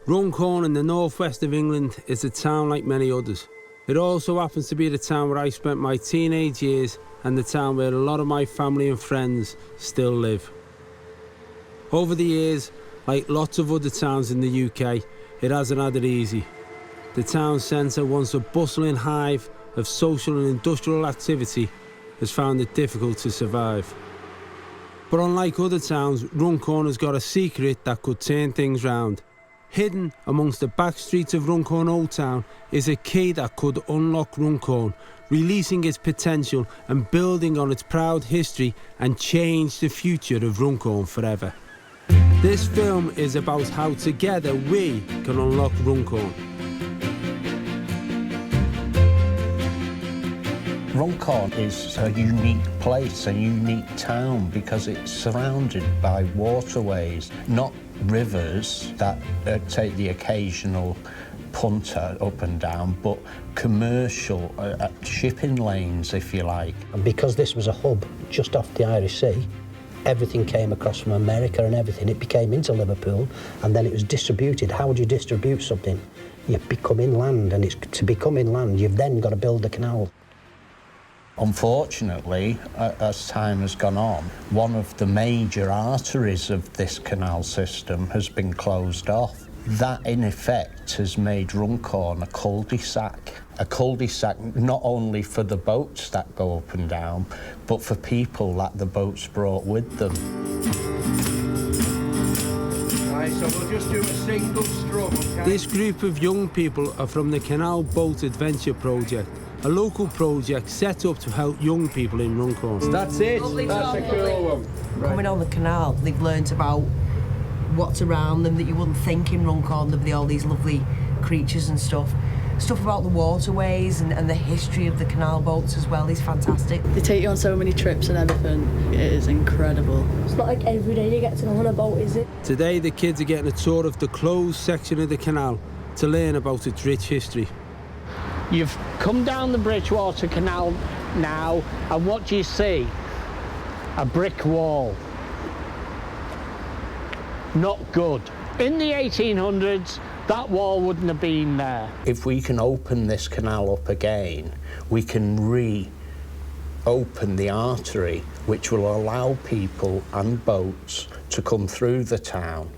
Runcorn in the northwest of England is a town like many others. It also happens to be the town where I spent my teenage years and the town where a lot of my family and friends still live. Over the years, like lots of other towns in the UK, it hasn't had it easy. The town centre, once a bustling hive of social and industrial activity, has found it difficult to survive. But unlike other towns, Runcorn has got a secret that could turn things round. Hidden amongst the back streets of Runcorn Old Town is a key that could unlock Runcorn, releasing its potential and building on its proud history and change the future of Runcorn forever. This film is about how together we can unlock Runcorn. Runcorn is a unique place, a unique town, because it's surrounded by waterways, not rivers that take the occasional punter up and down, but commercial shipping lanes, if you like. And because this was a hub just off the Irish Sea, everything came across from America and everything. It became into Liverpool, and then it was distributed. How would you distribute something? You become inland, and to become inland, you've then got to build a canal. Unfortunately, as time has gone on, one of the major arteries of this canal system has been closed off. That, in effect, has made Runcorn a cul-de-sac. A cul-de-sac not only for the boats that go up and down, but for people that the boats brought with them. Right, so we'll just do a single stroke, okay? This group of young people are from the Canal Boat Adventure Project, a local project set up to help young people in Runcorn. That's it. That's a cool one. Right. Coming on the canal, they've learnt about what's around them that you wouldn't think in Runcorn. There'd be all these lovely creatures and stuff. Stuff about the waterways and the history of the canal boats as well is fantastic. They take you on so many trips and everything. It is incredible. It's not like every day you get to go on a boat, is it? Today the kids are getting a tour of the closed section of the canal to learn about its rich history. You've come down the Bridgewater Canal now, and what do you see? A brick wall. Not good. In the 1800s, that wall wouldn't have been there. If we can open this canal up again, we can reopen the artery, which will allow people and boats to come through the town.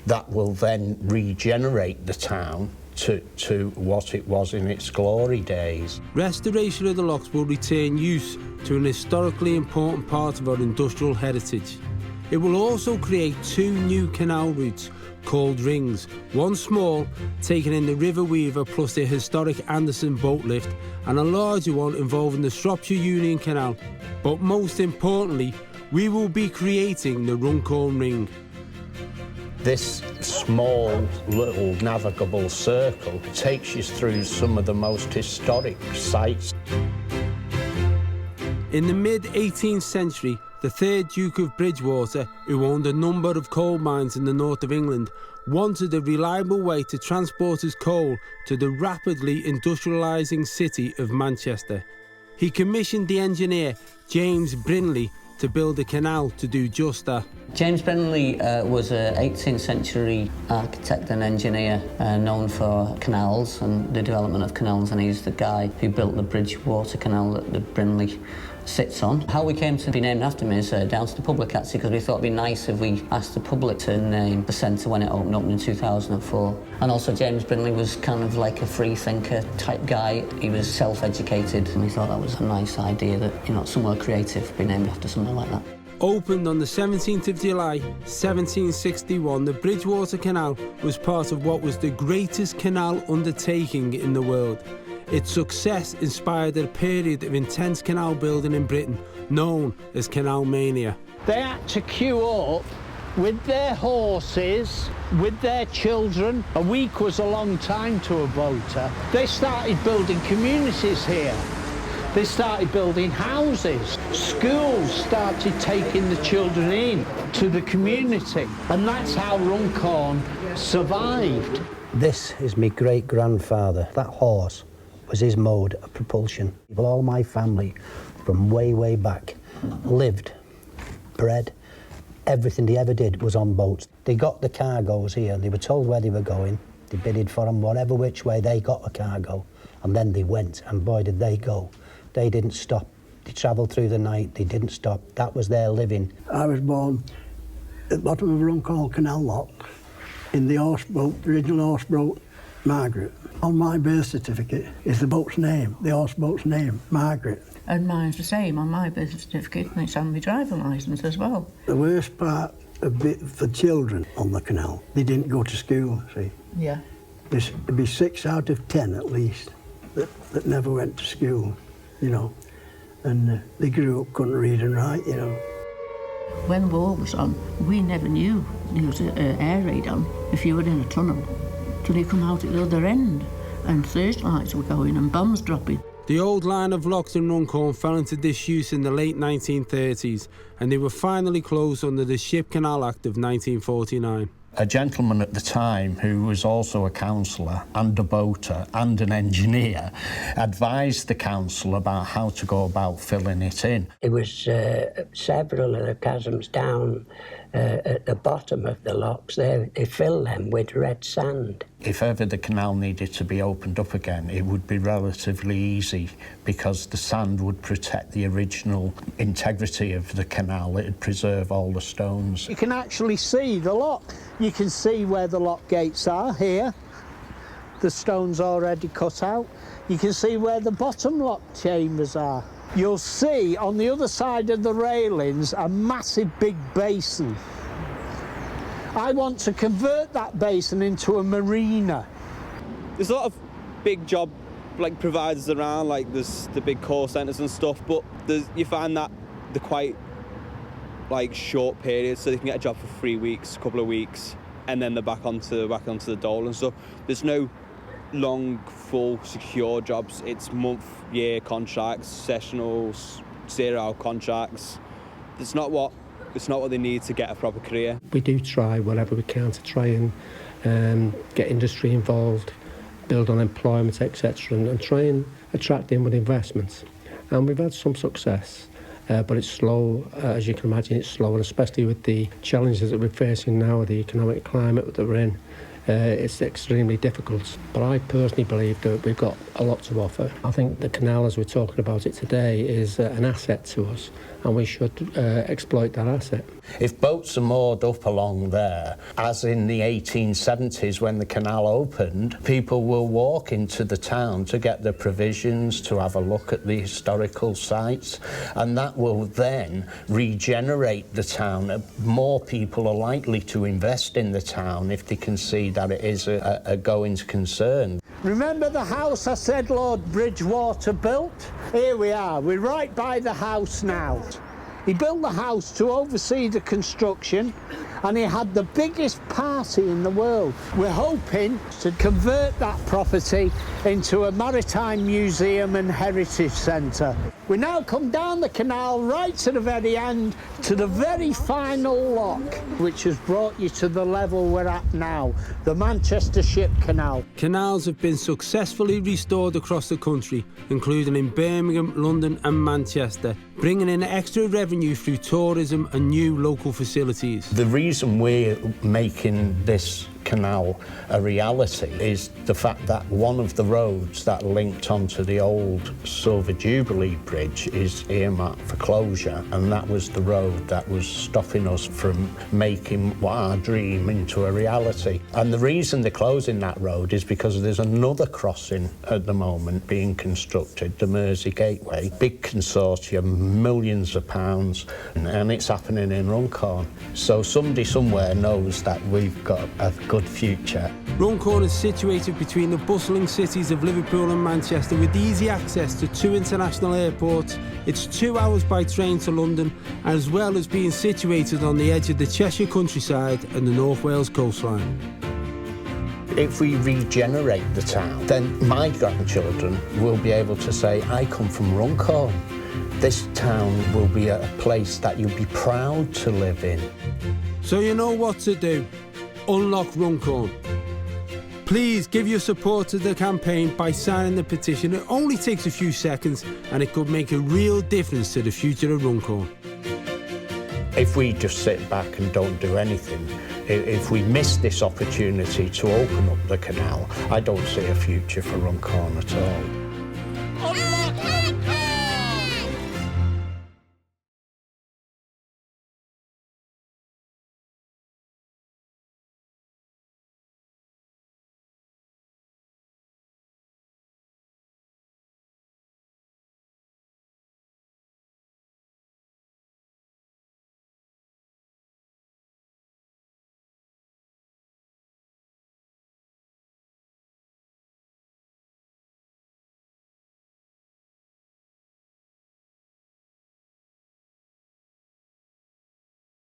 That will then regenerate the town to what it was in its glory days. Restoration of the locks will return use to an historically important part of our industrial heritage. It will also create two new canal routes called rings, one small, taking in the River Weaver plus the historic Anderson boat lift, and a larger one involving the Shropshire Union Canal. But most importantly, we will be creating the Runcorn Ring. This small little navigable circle takes you through some of the most historic sites. In the mid-18th century, the 3rd Duke of Bridgewater, who owned a number of coal mines in the north of England, wanted a reliable way to transport his coal to the rapidly industrialising city of Manchester. He commissioned the engineer James Brindley to build a canal to do just that. James Brindley was an 18th century architect and engineer known for canals and the development of canals, and he's the guy who built the Bridgewater Canal that the Brindley sits on. How we came to be named after him is down to the public, actually, because we thought it'd be nice if we asked the public to name the centre when it opened up in 2004. And also James Brindley was kind of like a free thinker type guy. He was self-educated, and we thought that was a nice idea that, you know, somewhere creative be named after something like that. Opened on the 17th of July, 1761, the Bridgewater Canal was part of what was the greatest canal undertaking in the world. Its success inspired a period of intense canal building in Britain, known as Canal Mania. They had to queue up with their horses, with their children. A week was a long time to a boater. They started building communities here. They started building houses. Schools started taking the children in to the community. And that's how Runcorn survived. This is my great-grandfather. That horse was his mode of propulsion. All my family, from way, way back, lived, bred, everything they ever did was on boats. They got the cargoes here, they were told where they were going, They bidded for them, whatever which way they got a cargo, and then they went, and boy did they go. They didn't stop. They travelled through the night, they didn't stop. That was their living. I was born at the bottom of Runcorn Canal Lock in the horse boat, the original horse boat, Margaret. On my birth certificate is the boat's name, the horse boat's name, Margaret. And mine's the same on my birth certificate, and it's on my driving licence as well. The worst part of it for children on the canal, they didn't go to school, see. Yeah. There'd be 6 out of 10 at least that never went to school, you know. And they grew up, couldn't read and write, you know. When the war was on, we never knew there was an air raid on if you were in a tunnel till you come out at the other end and searchlights were going and bombs dropping. The old line of locks in Runcorn fell into disuse in the late 1930s, and they were finally closed under the Ship Canal Act of 1949. A gentleman at the time who was also a councillor and a boater and an engineer advised the council about how to go about filling it in. There was several of the chasms down at the bottom of the locks there. They filled them with red sand. If ever the canal needed to be opened up again, it would be relatively easy because the sand would protect the original integrity of the canal. It would preserve all the stones. You can actually see the lock. You can see where the lock gates are here. The stone's already cut out. You can see where the bottom lock chambers are. You'll see on the other side of the railings a massive big basin. I want to convert that basin into a marina. There's a lot of big job providers around, like there's the big call centres and stuff, but you find that they're quite short periods, so they can get a job for 3 weeks, a couple of weeks, and then they're back onto the dole and stuff. There's no long, full, secure jobs. It's month, year contracts, sessionals, 0-hour contracts. It's not what they need to get a proper career. We do try whatever we can to try and get industry involved, build on employment, etc., and try and attract inward investments. And we've had some success, but it's slow. As you can imagine, it's slow, and especially with the challenges that we're facing now, the economic climate that we're in, it's extremely difficult. But I personally believe that we've got a lot to offer. I think the canal, as we're talking about it today, is an asset to us, and we should exploit that asset. If boats are moored up along there, as in the 1870s when the canal opened, people will walk into the town to get their provisions, to have a look at the historical sites, and that will then regenerate the town. More people are likely to invest in the town if they can see that it is a going concern. Remember the house I said Lord Bridgewater built? Here we are, we're right by the house now. He built the house to oversee the construction, and he had the biggest party in the world. We're hoping to convert that property into a maritime museum and heritage centre. We now come down the canal right to the very end, to the very final lock, which has brought you to the level we're at now, the Manchester Ship Canal. Canals have been successfully restored across the country, including in Birmingham, London and Manchester, bringing in extra revenue through tourism and new local facilities. The reason we're making this canal a reality is the fact that one of the roads that linked onto the old Silver Jubilee Bridge is earmarked for closure, and that was the road that was stopping us from making our dream into a reality. And the reason they're closing that road is because there's another crossing at the moment being constructed, the Mersey Gateway, big consortium, millions of pounds, and it's happening in Runcorn. So somebody somewhere knows that we've got a good future. Runcorn is situated between the bustling cities of Liverpool and Manchester with easy access to 2 international airports. It's 2 hours by train to London, as well as being situated on the edge of the Cheshire countryside and the North Wales coastline. If we regenerate the town, then my grandchildren will be able to say, I come from Runcorn. This town will be a place that you'll be proud to live in. So you know what to do. Unlock Runcorn. Please give your support to the campaign by signing the petition. It only takes a few seconds and it could make a real difference to the future of Runcorn. If we just sit back and don't do anything, If we miss this opportunity to open up the canal, I don't see a future for Runcorn at all.